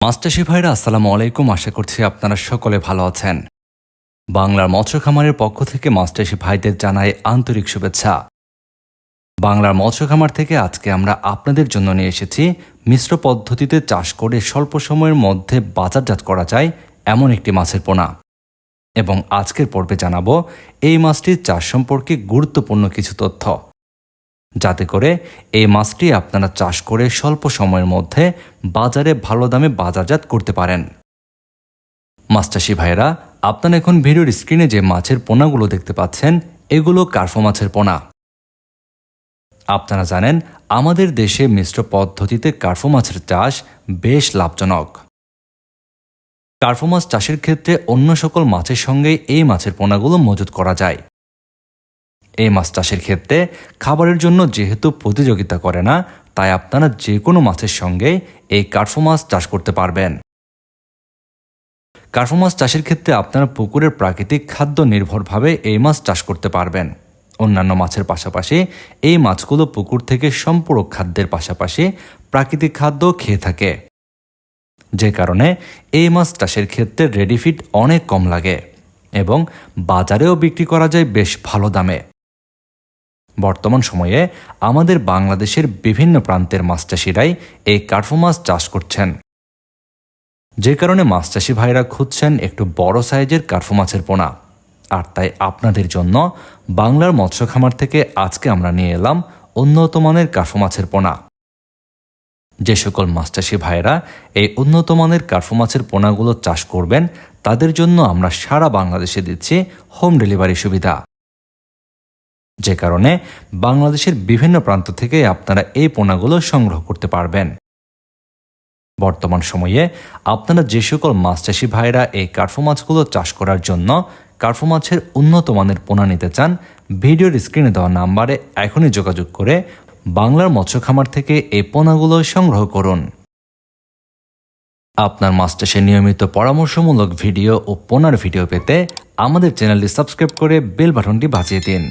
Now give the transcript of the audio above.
মাস্টারশি ভাইরা আসসালামু আলাইকুম। আশা করছি আপনারা সকলে ভালো আছেন। বাংলার মৎস্য খামারের পক্ষ থেকে মাস্টারশি ভাইদের জানাই আন্তরিক শুভেচ্ছা। বাংলার মৎস্য খামার থেকে আজকে আমরা আপনাদের জন্য নিয়ে এসেছি মিশ্র পদ্ধতিতে চাষ করে স্বল্প সময়ের মধ্যে বাজারজাত করা যায় এমন একটি মাছের পোনা। এবং আজকের পর্বে জানাবো এই মাছটির চাষ সম্পর্কে গুরুত্বপূর্ণ কিছু তথ্য, যাতে করে এই মাছটি আপনারা চাষ করে স্বল্প সময়ের মধ্যে বাজারে ভালো দামে বাজারজাত করতে পারেন। মাস্টারশি ভাইরা, আপনারা এখন ভিডিওর স্ক্রিনে যে মাছের পোনাগুলো দেখতে পাচ্ছেন, এগুলো কার্ফো মাছের পোনা। আপনারা জানেন আমাদের দেশে মিশ্র পদ্ধতিতে কার্ফো মাছের চাষ বেশ লাভজনক। কার্ফো মাছ চাষের ক্ষেত্রে অন্য সকল মাছের সঙ্গে এই মাছের পোনাগুলো মজুত করা যায়। এই মাছ চাষের ক্ষেত্রে খাবারের জন্য যেহেতু প্রতিযোগিতা করে না, তাই আপনারা যে কোনো মাছের সঙ্গে এই কার্ফো মাছ চাষ করতে পারবেন। কার্ফো মাছ চাষের ক্ষেত্রে আপনারা পুকুরের প্রাকৃতিক খাদ্য নির্ভরভাবে এই মাছ চাষ করতে পারবেন। অন্যান্য মাছের পাশাপাশি এই মাছগুলো পুকুর থেকে সম্পূরক খাদ্যের পাশাপাশি প্রাকৃতিক খাদ্য খেয়ে থাকে, যে কারণে এই মাছ চাষের ক্ষেত্রে রেডিফিড অনেক কম লাগে এবং বাজারেও বিক্রি করা যায় বেশ ভালো দামে। বর্তমান সময়ে আমাদের বাংলাদেশের বিভিন্ন প্রান্তের মাছ চাষিরাই এই কার্ফো মাছ চাষ করছেন, যে কারণে মাছ চাষি ভাইরা খুঁজছেন একটু বড় সাইজের কার্ফো মাছের পোনা। আর তাই আপনাদের জন্য বাংলার মৎস্য খামার থেকে আজকে আমরা নিয়ে এলাম উন্নত মানের কার্ফো মাছের পোনা। যে সকল মাছ চাষি ভাইরা এই উন্নত মানের কার্ফো মাছের পোনাগুলো চাষ করবেন, তাদের জন্য আমরা সারা বাংলাদেশে দিচ্ছি হোম ডেলিভারি সুবিধা, যে কারণে বাংলাদেশের বিভিন্ন প্রান্ত থেকে আপনারা এই পোনাগুলো সংগ্রহ করতে পারবেন। বর্তমান সময়ে আপনারা যে সকল মাছ চাষি ভাইরা এই কার্ফো মাছগুলো চাষ করার জন্য কার্ফো মাছের উন্নত মানের পোনা নিতে চান, ভিডিওর স্ক্রিনে দেওয়া নাম্বারে এখনই যোগাযোগ করে বাংলার মৎস্য খামার থেকে এই পোনাগুলো সংগ্রহ করুন। আপনার মাছ চাষের নিয়মিত পরামর্শমূলক ভিডিও ও পোনার ভিডিও পেতে আমাদের চ্যানেলটি সাবস্ক্রাইব করে বেল বাটনটি বাজিয়ে দিন।